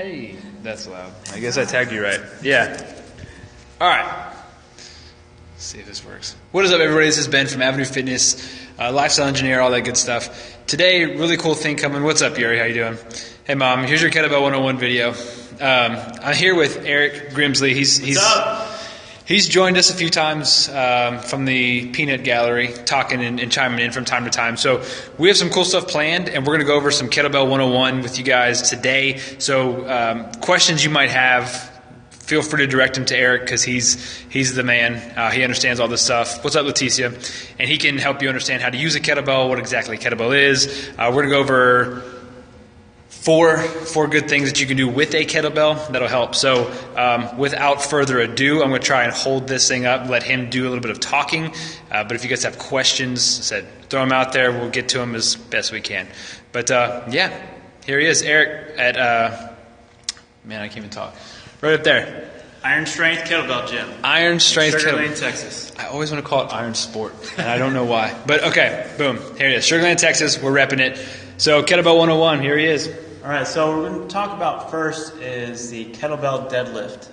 Hey, that's loud. I guess I tagged you right. Yeah. All right. Let's see if this works. What is up, everybody? This is Ben from Avenue Fitness, lifestyle engineer, all that good stuff. Today, really cool thing coming. What's up, Yuri? How you doing? Hey, Mom. Here's your Kettlebell 101 video. I'm here with Eric Grimsley. He's joined us a few times from the Peanut Gallery, talking and chiming in from time to time. So we have some cool stuff planned, and we're going to go over some Kettlebell 101 with you guys today. So questions you might have, feel free to direct them to Eric because he's the man. He understands all this stuff. What's up, Leticia? And he can help you understand how to use a kettlebell, what exactly a kettlebell is. We're going to go over four good things that you can do with a kettlebell that'll help. So without further ado, I'm going to try and hold this thing up, let him do a little bit of talking. But if you guys have questions, throw them out there. We'll get to them as best we can. But yeah, here he is, Eric at, man, I can't even talk. Right up there. Iron Strength Kettlebell Gym. Iron Strength Sugarland, Texas. I always want to call it Iron Sport, and I don't know why. But okay, boom, here it is. Sugarland, Texas, we're repping it. So Kettlebell 101, here he is. All right, so what we're going to talk about first is the kettlebell deadlift.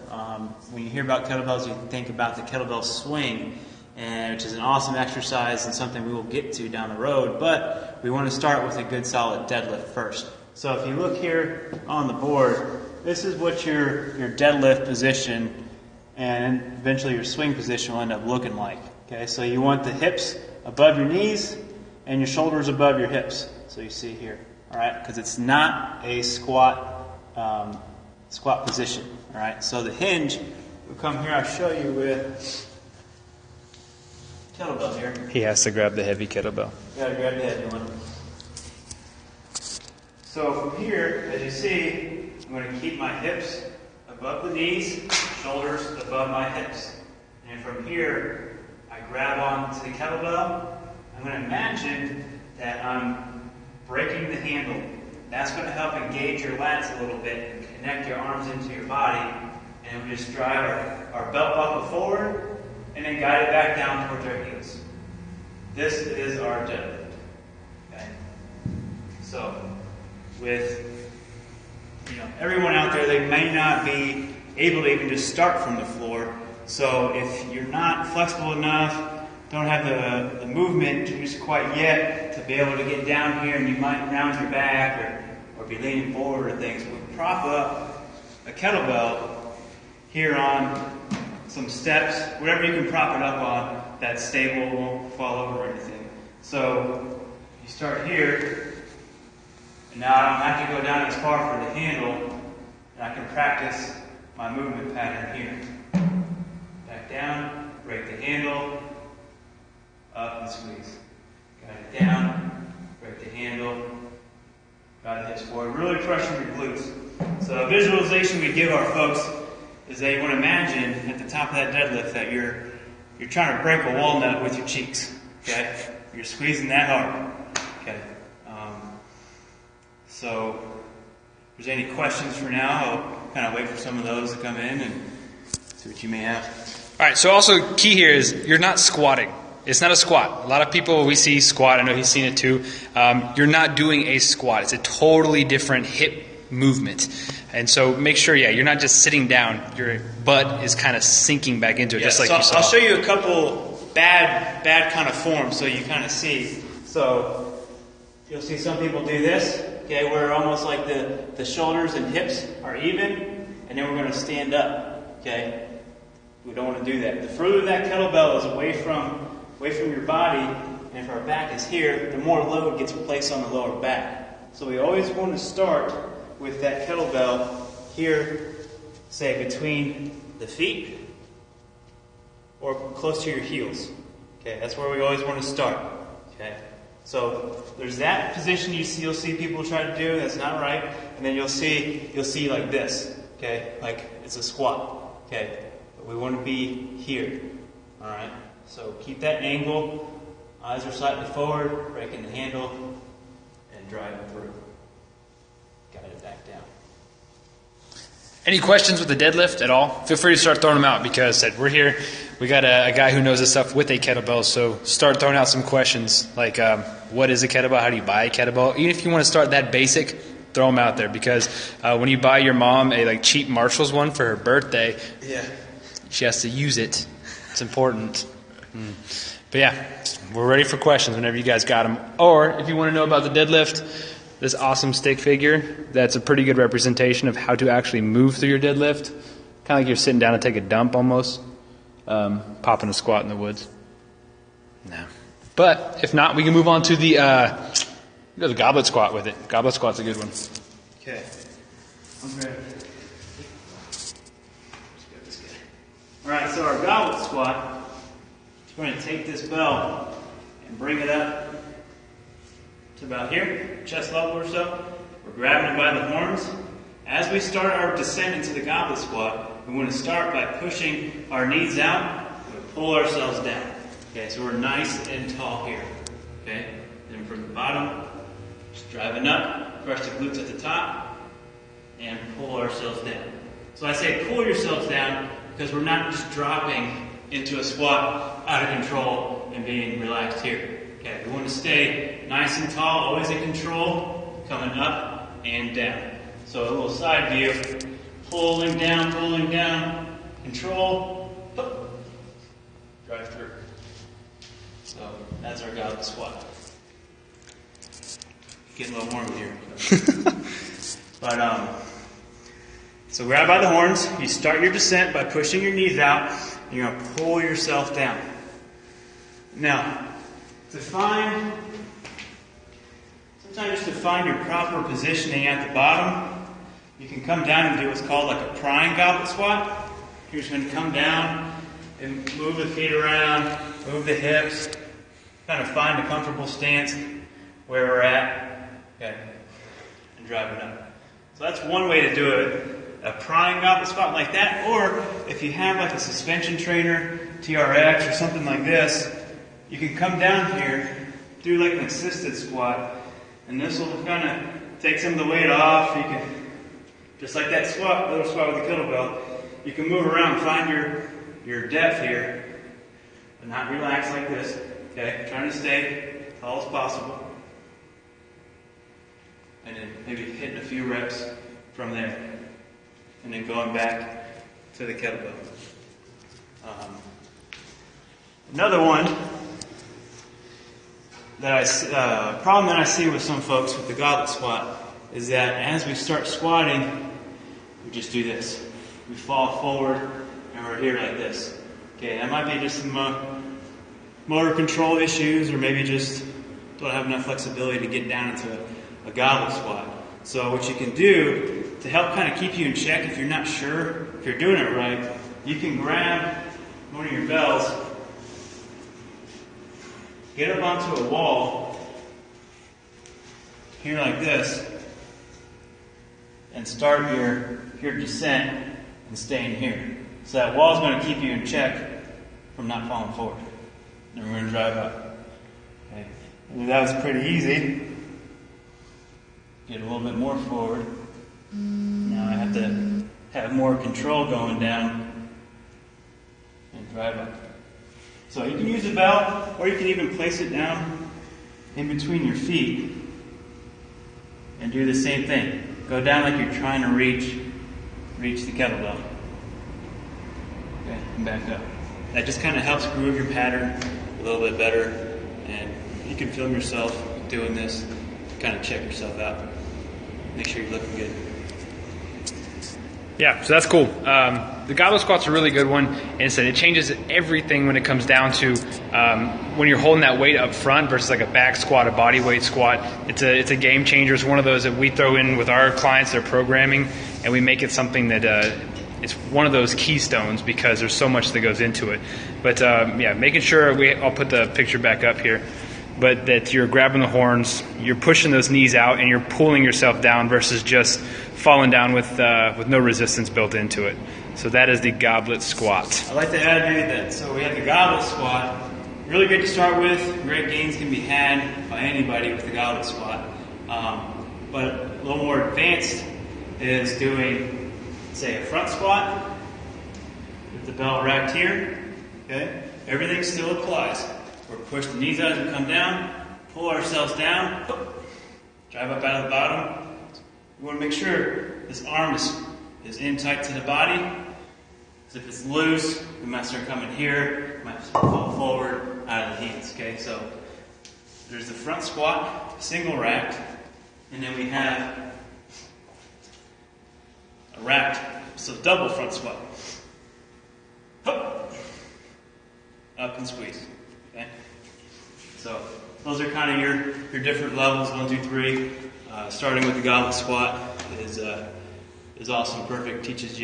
When you hear about kettlebells, you think about the kettlebell swing, which is an awesome exercise and something we will get to down the road. But we want to start with a good solid deadlift first. So if you look here on the board, this is what your deadlift position and eventually your swing position will end up looking like. Okay, so you want the hips above your knees and your shoulders above your hips. So you see here. All right, because it's not a squat position. All right, so the hinge will come here. I'll show you with kettlebell here. He has to grab the heavy kettlebell. You gotta grab the heavy one. So from here, as you see, I'm going to keep my hips above the knees, shoulders above my hips, and from here, I grab onto the kettlebell. I'm going to imagine that I'm breaking the handle. That's going to help engage your lats a little bit and connect your arms into your body. And we just drive our belt buckle forward and then guide it back down towards our heels. This is our deadlift. Okay? So, with everyone out there, they may not be able to even just start from the floor. So if you're not flexible enough, don't have the movement just quite yet to be able to get down here, and you might round your back or be leaning forward or things. We'll prop up a kettlebell here on some steps, whatever you can prop it up on that's stable, won't fall over or anything. So you start here, and now I don't have to go down as far for the handle, and I can practice my movement pattern here. Back down, break the handle, up and squeeze. Guide it down, break the handle, guide the hips forward. Really crushing your glutes. So a visualization we give our folks is that you want to imagine at the top of that deadlift that you're trying to break a walnut with your cheeks. Okay? You're squeezing that hard. Okay. So if there's any questions for now, I'll kind of wait for some of those to come in and see what you may have. All right, so also key here is you're not squatting. It's not a squat. A lot of people we see squat. I know he's seen it too. You're not doing a squat. It's a totally different hip movement. And so make sure, you're not just sitting down. Your butt is kind of sinking back into it, just like you saw. I'll show you a couple bad kind of forms so you kind of see. So you'll see some people do this, okay, where almost like the shoulders and hips are even, and then we're going to stand up, okay? We don't want to do that. The further that kettlebell is away from your body, and if our back is here, the more load gets placed on the lower back. So we always want to start with that kettlebell here, say between the feet or close to your heels. Okay, that's where we always want to start. Okay, so there's that position you'll see people try to do. That's not right. And then you'll see like this. Okay, like it's a squat. Okay, but we want to be here. All right. So keep that angle, eyes are slightly forward, breaking the handle, and driving through. Guide it back down. Any questions with the deadlift at all? Feel free to start throwing them out because we're here. We got a guy who knows this stuff with a kettlebell, so start throwing out some questions like what is a kettlebell? How do you buy a kettlebell? Even if you want to start that basic, throw them out there because when you buy your mom a like cheap Marshalls one for her birthday, she has to use it. It's important. But yeah, we're ready for questions whenever you guys got them. Or if you want to know about the deadlift, this awesome stick figure, that's a pretty good representation of how to actually move through your deadlift. Kind of like you're sitting down to take a dump almost, popping a squat in the woods. No. But if not, we can move on to the goblet squat with it. Goblet squat's a good one. Okay. I'm ready. Let's get this guy. All right, so our goblet squat, we're going to take this bell and bring it up to about here, chest level or so. We're grabbing it by the horns. As we start our descent into the goblet squat, we want to start by pushing our knees out and pull ourselves down. Okay, so we're nice and tall here. Okay, then from the bottom, just driving up, crush the glutes at the top, and pull ourselves down. So I say pull yourselves down because we're not just dropping into a squat out of control and being relaxed here. Okay, we want to stay nice and tall, always in control, coming up and down. So a little side view, pulling down, control, drive through. So that's our goblet squat. Getting a little warm in here. But so grab by the horns. You start your descent by pushing your knees out, and you're going to pull yourself down. Now, sometimes just to find your proper positioning at the bottom, you can come down and do what's called like a prying goblet squat. You're just going to come down and move the feet around, move the hips, kind of find a comfortable stance where we're at, okay, and drive it up. So that's one way to do it, a prying goblet squat like that, or if you have like a suspension trainer, TRX or something like this, you can come down here, do like an assisted squat, and this will kind of take some of the weight off. You can, just like that squat, little squat with the kettlebell, you can move around, find your depth here, but not relax like this. Okay, trying to stay as tall as possible. And then maybe hitting a few reps from there. And then going back to the kettlebell. Another one that problem that I see with some folks with the goblet squat is that as we start squatting, we just do this. We fall forward and we're here like this. Okay, that might be just some motor control issues, or maybe just don't have enough flexibility to get down into a goblet squat. So what you can do to help kind of keep you in check if you're not sure if you're doing it right, you can grab one of your bells, get up onto a wall here like this, and start your descent and staying here. So that wall is going to keep you in check from not falling forward. And we're going to drive up. Okay. And that was pretty easy. Get a little bit more forward. Now I have to have more control going down and drive up. So you can use a bell, or you can even place it down in between your feet and do the same thing. Go down like you're trying to reach the kettlebell. Okay, and back up. That just kind of helps groove your pattern a little bit better, and you can film yourself doing this, kind of check yourself out. Make sure you're looking good. Yeah, so that's cool. The goblet squat's a really good one, and it changes everything when it comes down to when you're holding that weight up front versus like a back squat, a body weight squat. It's a game changer. It's one of those that we throw in with our clients that are programming, and we make it something that it's one of those keystones because there's so much that goes into it. But yeah, making sure I'll put the picture back up here. But that you're grabbing the horns, you're pushing those knees out, and you're pulling yourself down versus just falling down with no resistance built into it. So that is the goblet squat. I'd like to add maybe that. So we have the goblet squat. Really good to start with. Great gains can be had by anybody with the goblet squat. But a little more advanced is doing, say, a front squat with the bell racked here. Okay, everything still applies. We're push the knees out as we come down, pull ourselves down, drive up out of the bottom, You want to make sure this arm is in tight to the body. Because if it's loose, we might start coming here, might fall forward out of the hands. Okay, so there's the front squat, single racked, and then we have a racked, so double front squat. Up and squeeze. Okay, so those are kind of your different levels, 1, 2, 3. Starting with the goblet squat is awesome, perfect. Reteaches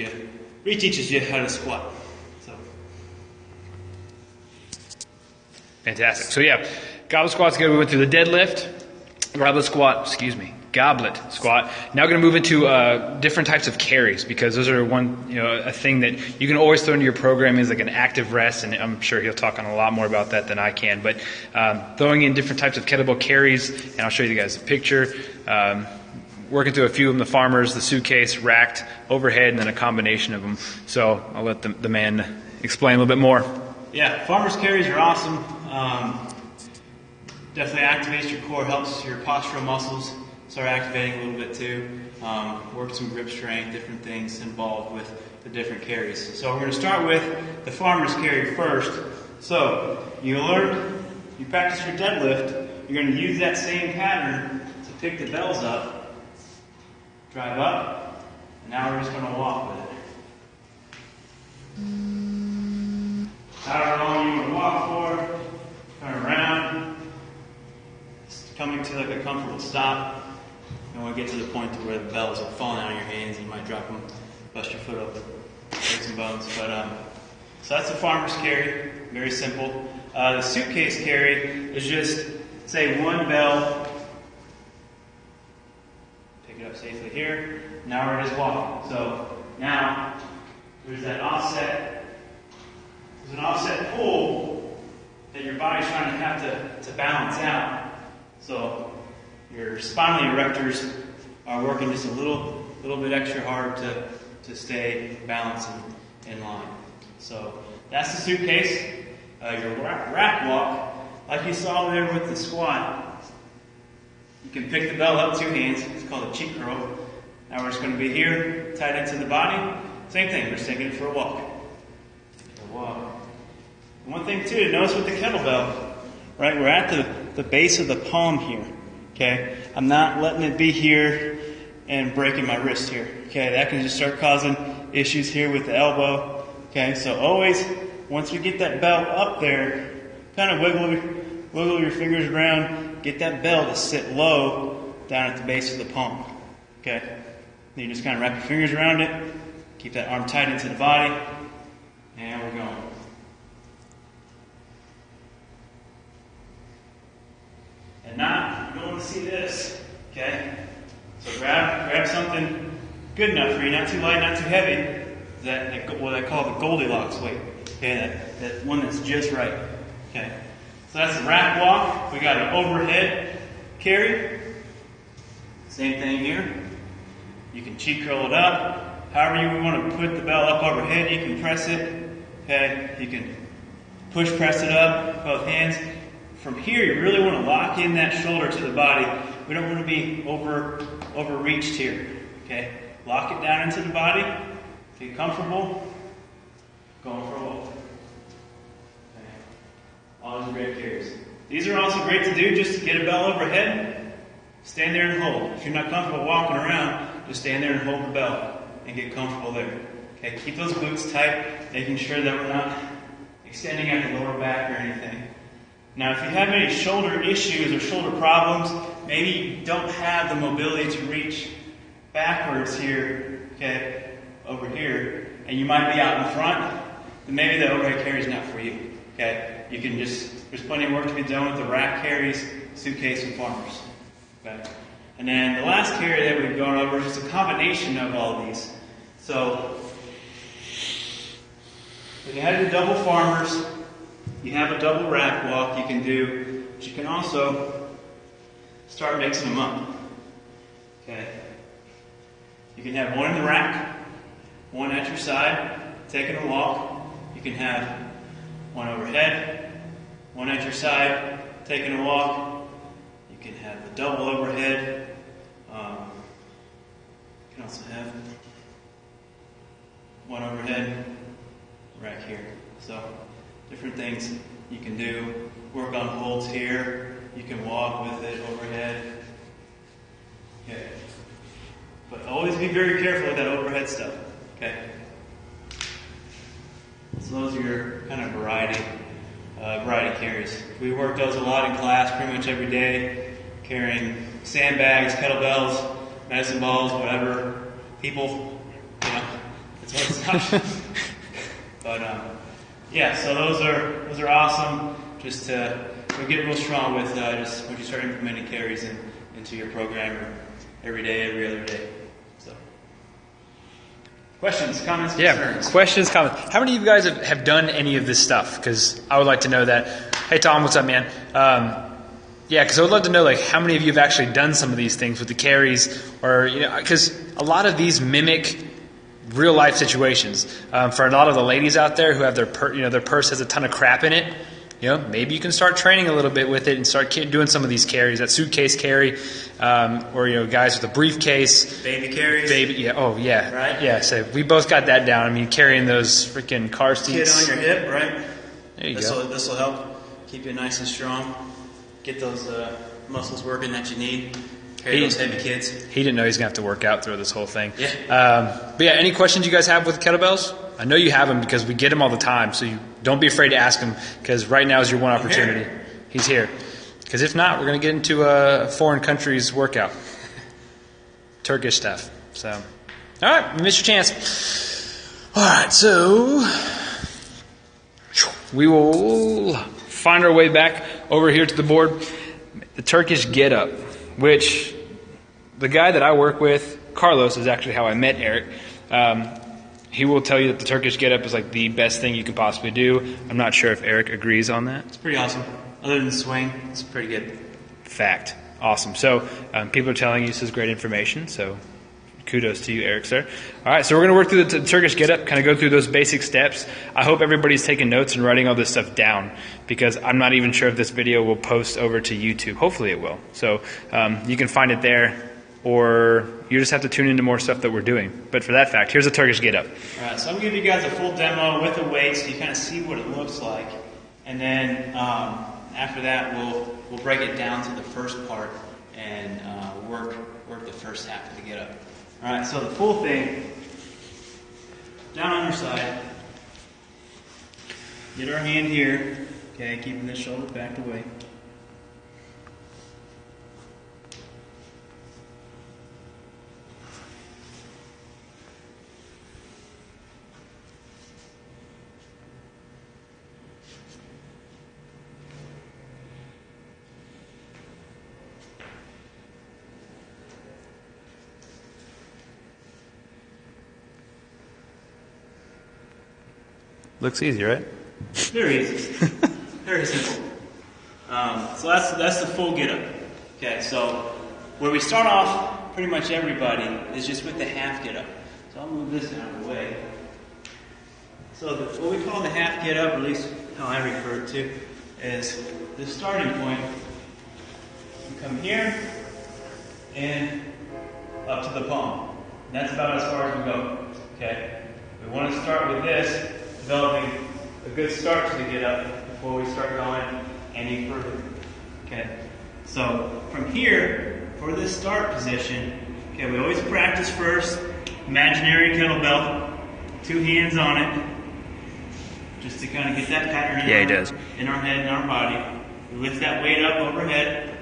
you how to squat. So Fantastic. So yeah, goblet squat's good. We went through the deadlift, goblet squat. Now we're going to move into different types of carries, because those are a thing that you can always throw into your program is like an active rest, and I'm sure he'll talk on a lot more about that than I can. But throwing in different types of kettlebell carries, and I'll show you guys a picture. Working through a few of them, the farmers, the suitcase, racked, overhead, and then a combination of them. So I'll let the man explain a little bit more. Yeah, farmers carries are awesome. Definitely activates your core, helps your postural muscles start activating a little bit too. Work some grip strength, different things involved with the different carries. So we're going to start with the farmer's carry first. So you practice your deadlift, you're going to use that same pattern to pick the bells up, drive up, and now we're just going to walk with it. However long you want to walk for, turn around, coming to like a comfortable stop. And we'll get to the point to where the bells are falling out of your hands. You might drop them, bust your foot open, break some bones. But so that's the farmer's carry, very simple. The suitcase carry is just, say, one bell. Pick it up safely here. Now we're just walking. So now there's that offset. There's an offset pull that your body's trying to have to balance out. So your spinal erectors are working just a little bit extra hard to stay balanced and in line. So that's the suitcase. Your rack walk, like you saw there with the squat, you can pick the bell up 2 hands. It's called a cheek curl. Now we're just going to be here, tight into the body. Same thing, we're just taking it for a walk. One thing too to notice with the kettlebell, right? We're at the base of the palm here. Okay, I'm not letting it be here and breaking my wrist here. Okay, that can just start causing issues here with the elbow. Okay, so always, once we get that belt up there, kind of wiggle your fingers around, get that belt to sit low down at the base of the palm. Okay, then you just kind of wrap your fingers around it, keep that arm tight into the body, and we're going. And now, you don't want to see this, okay? So grab something good enough for you, not too light, not too heavy. What I call the Goldilocks weight, okay? That one that's just right, okay? So that's the rack walk. We got an overhead carry. Same thing here. You can cheek curl it up. However you want to put the bell up overhead, you can press it, okay? You can push press it up, both hands. From here, you really want to lock in that shoulder to the body. We don't want to be overreached here. Okay? Lock it down into the body. Get comfortable. Going for a walk. Okay. All those great carries. These are also great to do just to get a bell overhead. Stand there and hold. If you're not comfortable walking around, just stand there and hold the bell and get comfortable there. Okay? Keep those glutes tight, making sure that we're not extending at the lower back or anything. Now, if you have any shoulder issues or shoulder problems, maybe you don't have the mobility to reach backwards here, okay, over here, and you might be out in front, then maybe the overhead carry is not for you, okay? You can there's plenty of work to be done with the rack carries, suitcase, and farmers, okay? And then the last carry that we've gone over is a combination of all of these. So, when you have your double farmers, you have a double rack walk you can do, but you can also start mixing them up. Okay. You can have one in the rack, one at your side, taking a walk. You can have one overhead, one at your side, taking a walk. You can have the double overhead, overhead, rack here. So different things you can do. Work on holds here. You can walk with it overhead. Okay. But always be very careful with that overhead stuff. Okay. So those are your kind of variety carries. We work those a lot in class, pretty much every day, carrying sandbags, kettlebells, medicine balls, whatever. People, that's what it's not. But yeah, so those are awesome. Just to get real strong with just when you start implementing carries into your program every day, every other day. So, questions, comments, concerns? Yeah, questions, comments. How many of you guys have done any of this stuff? Because I would like to know that. Hey Tom, what's up, man? Yeah, because I would love to know like how many of you have actually done some of these things with the carries, or because a lot of these mimic real life situations. For a lot of the ladies out there who have their purse has a ton of crap in it. Maybe you can start training a little bit with it and start doing some of these carries, that suitcase carry, or guys with a briefcase, baby carries, right, yeah. So we both got that down. I mean, carrying those freaking car seats. Kid on your hip, right? There you go. This will help keep you nice and strong. Get those muscles working that you need. Carry those heavy kids. He didn't know he's gonna have to work out through this whole thing. Yeah. But yeah, any questions you guys have with kettlebells? I know you have them because we get them all the time, so you don't be afraid to ask him, because right now is your one opportunity. He's here. Because if not, we're going to get into a foreign country's workout. Turkish stuff. So, all right, you missed your chance. All right, so we will find our way back over here to the board. The Turkish Get-up, which the guy that I work with, Carlos, is actually how I met Eric. He will tell you that the Turkish Get-up is like the best thing you can possibly do. I'm not sure if Eric agrees on that. It's pretty awesome. Other than the swing, it's pretty good. Fact. Awesome. So people are telling you this is great information, so kudos to you, Eric, sir. All right, so we're going to work through the Turkish Get-up, kind of go through those basic steps. I hope everybody's taking notes and writing all this stuff down, because I'm not even sure if this video will post over to YouTube. Hopefully it will. So you can find it there, or you just have to tune into more stuff that we're doing. But for that fact, here's a Turkish Get-up. All right, so I'm going to give you guys a full demo with the weights so you kind of see what it looks like. And then after that, we'll break it down to the first part and work the first half of the Get-up. All right, so the full thing, down on your side, get our hand here, okay, keeping this shoulder backed away. Looks easy, right? Very easy. Very simple. So that's the full Get-up. Okay, so where we start off, pretty much everybody, is just with the half Get-up. So I'll move this out of the way. So what we call the half Get-up, or at least how I refer to it, is the starting point. You come here and up to the palm. And that's about as far as we go. Okay? We want to start with this, developing a good start to the Get-up before we start going any further. Okay, so from here, for this start position, okay, we always practice first, imaginary kettlebell, 2 hands on it, just to kind of get that pattern in our head and our body. We lift that weight up overhead.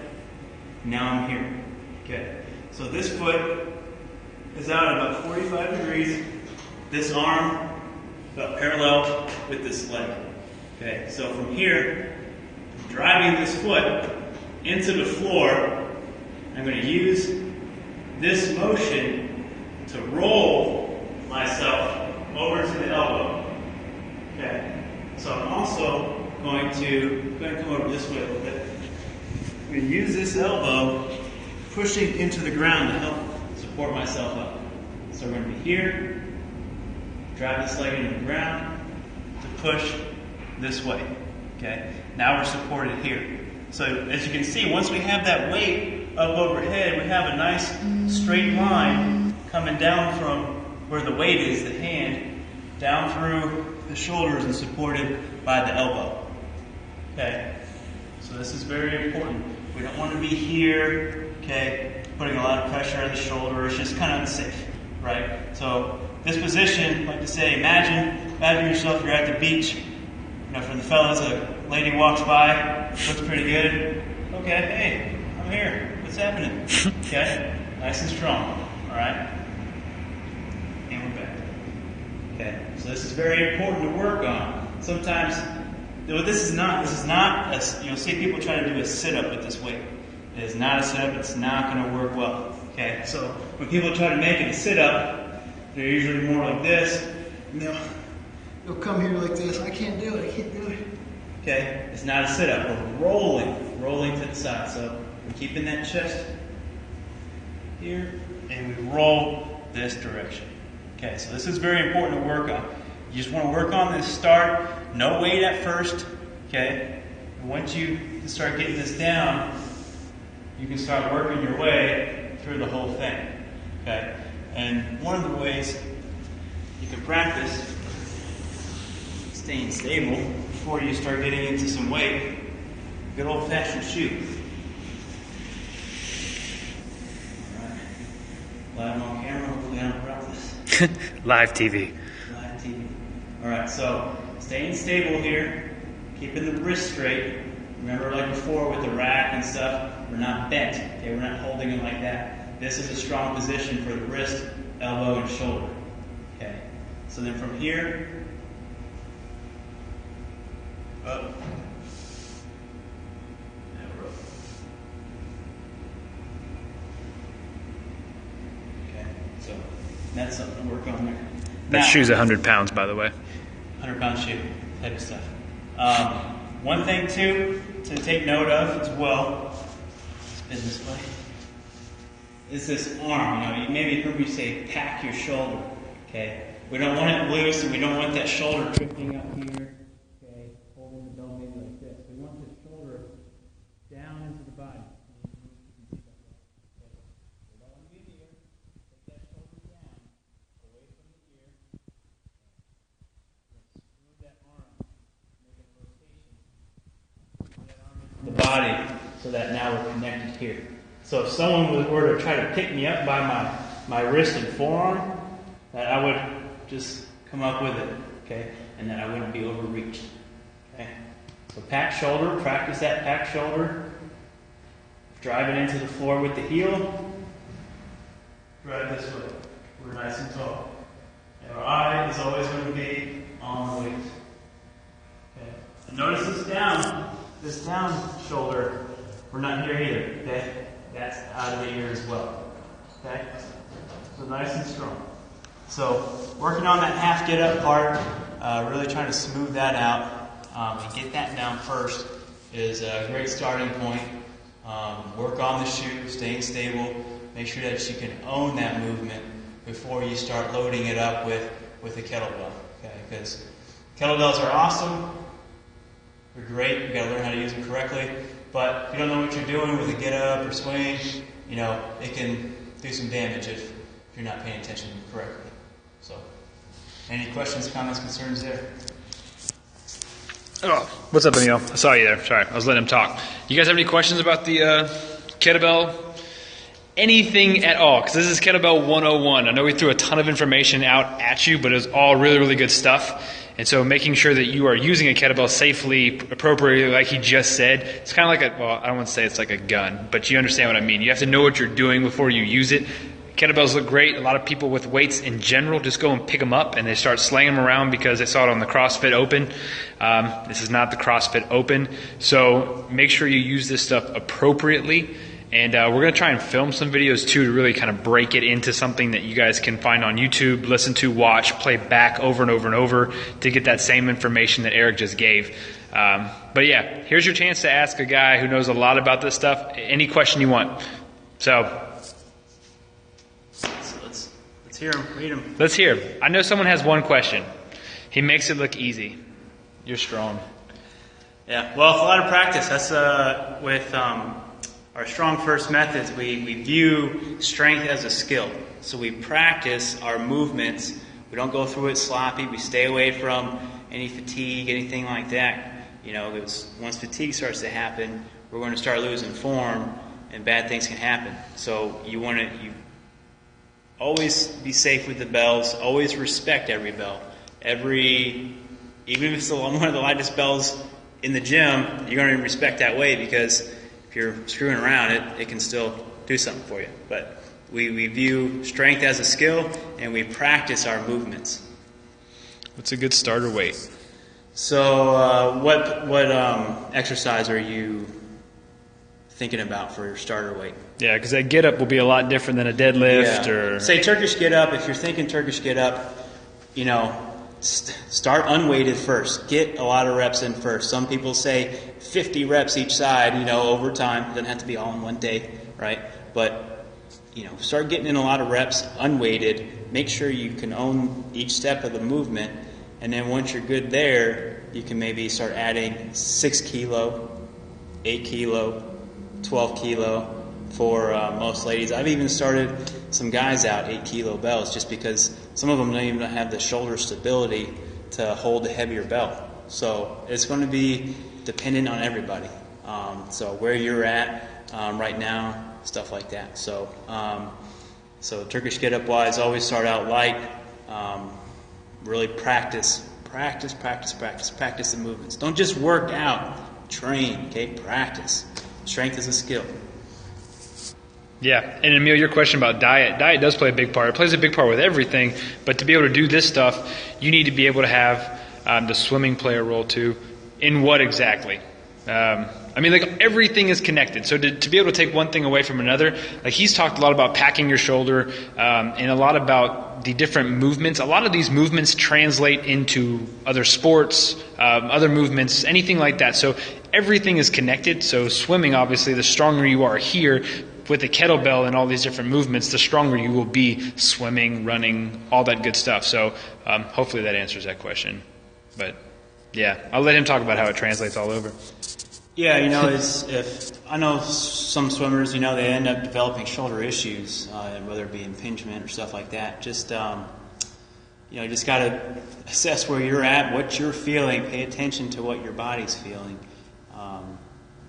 Now I'm here. Okay, so this foot is out at about 45 degrees. This arm about parallel with this leg. Okay, so from here, driving this foot into the floor, I'm going to use this motion to roll myself over to the elbow. Okay, so I'm also going to come over this way a little bit. I'm going to use this elbow pushing into the ground to help support myself up. So we're going to be here. Drive this leg into the ground to push this way. Okay. Now we're supported here. So as you can see, once we have that weight up overhead, we have a nice straight line coming down from where the weight is, the hand, down through the shoulders and supported by the elbow. Okay, so this is very important. We don't want to be here, okay, putting a lot of pressure on the shoulder. It's just kind of unsafe, right? So this position, like to say, imagine yourself, you're at the beach. You know, for the fellas, a lady walks by, looks pretty good. Okay, hey, I'm here. What's happening? Okay, nice and strong. All right, and we're back. Okay, so this is very important to work on. Sometimes, this is not you'll see people try to do a sit-up with this weight. It is not a sit-up. It's not going to work well. Okay, so when people try to make it a sit-up, they're usually more like this. And they'll come here like this. I can't do it. Okay, it's not a sit-up. We're rolling to the side. So we're keeping that chest here, and we roll this direction. Okay, so this is very important to work on. You just want to work on this start. No weight at first. Okay, and once you start getting this down, you can start working your way through the whole thing. Okay, and one of the ways you can practice staying stable before you start getting into some weight, good old-fashioned shoot. All right, live on camera. Hopefully I don't drop this. Live TV. Live TV. All right, so staying stable here, keeping the wrist straight. Remember, like before with the rack and stuff, we're not bent. Okay, we're not holding it like that. This is a strong position for the wrist, elbow, and shoulder. Okay, so then from here, up, and we're up. Okay, so that's something to work on there. That shoe's 100 pounds, by the way. 100-pound shoe, type of stuff. One thing too to take note of as well, spin this way, is this arm. You know, you maybe heard me say pack your shoulder. Okay, we don't want it loose, and we don't want that shoulder drifting up here. Okay, holding the bell maybe like this. We want the shoulder down into the body. The body, so that now we're connected here. So if someone were to try to pick me up by my wrist and forearm, that I would just come up with it, okay, and that I wouldn't be overreached. Okay, so pack shoulder, practice that pack shoulder. Drive it into the floor with the heel. Drive this way. We're nice and tall, and our eye is always going to be on the weight. Okay, and notice this down shoulder, we're not here either, okay? That's out of the ear as well, okay? So nice and strong. So working on that half get up part, really trying to smooth that out and get that down first is a great starting point. Work on the shoe, staying stable, make sure that you can own that movement before you start loading it up with a kettlebell, okay? Because kettlebells are awesome. They're great. You've got to learn how to use them correctly. But if you don't know what you're doing with a get-up or swing, you know, it can do some damage if you're not paying attention correctly. So, any questions, comments, concerns there? Oh, what's up, Emil? I saw you there. Sorry, I was letting him talk. You guys have any questions about the kettlebell? Anything at all? Because this is Kettlebell 101. I know we threw a ton of information out at you, but it was all really, really good stuff. And so making sure that you are using a kettlebell safely, appropriately, like he just said, it's kind of like I don't want to say it's like a gun, but you understand what I mean. You have to know what you're doing before you use it. Kettlebells look great. A lot of people with weights in general just go and pick them up and they start slinging them around because they saw it on the CrossFit Open. This is not the CrossFit Open. So make sure you use this stuff appropriately. And we're going to try and film some videos too to really kind of break it into something that you guys can find on YouTube, listen to, watch, play back over and over and over to get that same information that Eric just gave. But yeah, here's your chance to ask a guy who knows a lot about this stuff any question you want. So let's hear him, read him. Let's hear him. I know someone has one question. He makes it look easy. You're strong. Yeah, well, it's a lot of practice. That's with our strong first methods, we view strength as a skill. So we practice our movements We don't go through it sloppy. We stay away from any fatigue, anything like that. You know, because once fatigue starts to happen, we're going to start losing form, and bad things can happen. So you always be safe with the bells. Always respect every bell. Even if it's one of the lightest bells in the gym, you're going to respect that weight, because if you're screwing around it can still do something for you. But we view strength as a skill, and we practice our movements. What's a good starter weight? So what exercise are you thinking about for your starter weight? Yeah, because that get-up will be a lot different than a deadlift. Or say Turkish Get-up. If you're thinking Turkish Get-up, you know, start unweighted first. Get a lot of reps in first. Some people say 50 reps each side, you know, over time. It doesn't have to be all in one day, right? But, you know, start getting in a lot of reps unweighted. Make sure you can own each step of the movement. And then once you're good there, you can maybe start adding 6 kilo, 8 kilo, 12 kilo for most ladies. I've even started some guys out 8 kilo bells, just because some of them don't even have the shoulder stability to hold a heavier bell. So it's going to be dependent on everybody. So where you're at right now, stuff like that. So Turkish Get-up wise, always start out light. Really practice the movements. Don't just work out, train, okay? Practice. Strength is a skill. Yeah, and Emil, your question about diet does play a big part. It plays a big part with everything, but to be able to do this stuff, you need to be able to have the swimming play a role too. In what exactly? I mean, like, everything is connected. So to be able to take one thing away from another, like, he's talked a lot about packing your shoulder and a lot about the different movements. A lot of these movements translate into other sports, other movements, anything like that. So everything is connected. So swimming, obviously, the stronger you are here with the kettlebell and all these different movements, the stronger you will be swimming, running, all that good stuff. So hopefully that answers that question. But yeah, I'll let him talk about how it translates all over. Yeah, you know, if I know some swimmers, you know, they end up developing shoulder issues, whether it be impingement or stuff like that. Just, you know, you just got to assess where you're at, what you're feeling, pay attention to what your body's feeling,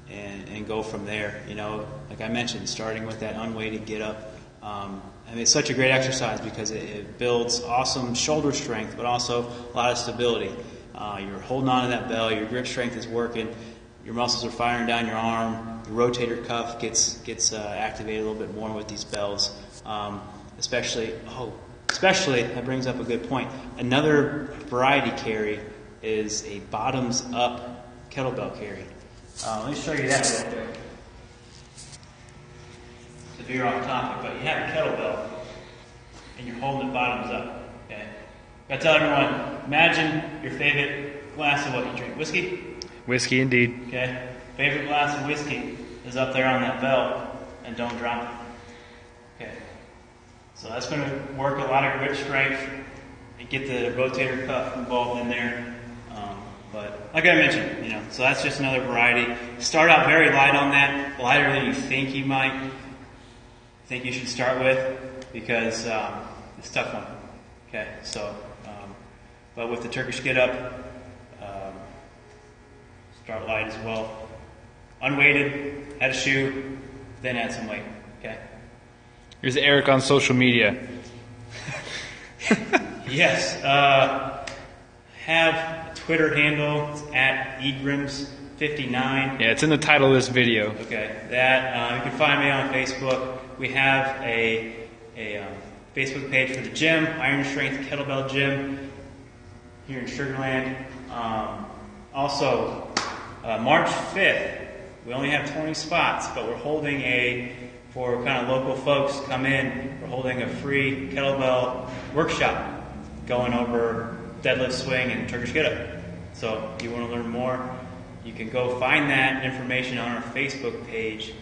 and go from there. You know, like I mentioned, starting with that unweighted get-up. I mean, it's such a great exercise because it builds awesome shoulder strength, but also a lot of stability. You're holding on to that bell, your grip strength is working. Your muscles are firing down your arm. The rotator cuff gets activated a little bit more with these bells. Especially that brings up a good point. Another variety carry is a bottoms up kettlebell carry. Let me show you that real quick. To veer off topic, but you have a kettlebell and you're holding it bottoms up. Okay. I tell everyone, imagine your favorite glass of what you drink. Whiskey? Whiskey, indeed. Okay. Favorite glass of whiskey is up there on that bell, and don't drop it. Okay. So that's going to work a lot of grip strength and get the rotator cuff involved in there. But like I mentioned, you know, so that's just another variety. Start out very light on that, lighter than you think you should start with, because it's a tough one. Okay. So, but with the Turkish Get-up, start light as well. Unweighted, add a shoe, then add some weight. Okay. Here's Eric on social media. Yes. Have a Twitter handle. It's at egrims59. Yeah, it's in the title of this video. Okay. That you can find me on Facebook. We have a Facebook page for the gym, Iron Strength Kettlebell Gym, here in Sugarland. Also, March 5th, we only have 20 spots, but we're holding for kind of local folks to come in, we're holding a free kettlebell workshop going over deadlift, swing, and Turkish Get-up. So if you want to learn more, you can go find that information on our Facebook page,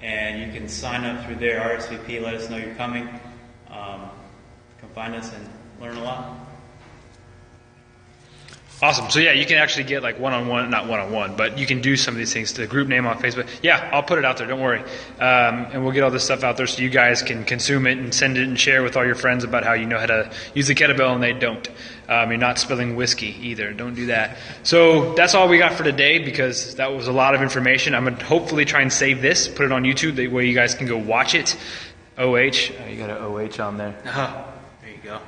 and you can sign up through there, RSVP, let us know you're coming. Come find us and learn a lot. Awesome. So yeah, you can actually get like one-on-one, not one-on-one, but you can do some of these things. The group name on Facebook. Yeah, I'll put it out there. Don't worry. And we'll get all this stuff out there so you guys can consume it and send it and share with all your friends about how you know how to use the kettlebell and they don't. You're not spilling whiskey either. Don't do that. So that's all we got for today because that was a lot of information. I'm going to hopefully try and save this, put it on YouTube, the way you guys can go watch it. OH. Oh, you got an OH on there. Oh, there you go.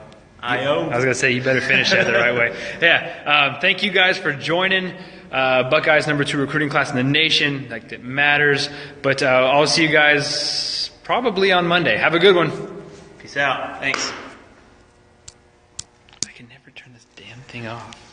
I.O. I was going to say, you better finish that the right way. Yeah. Thank you guys for joining Buckeyes #2 recruiting class in the nation. Like, that matters. But I'll see you guys probably on Monday. Have a good one. Peace out. Thanks. I can never turn this damn thing off.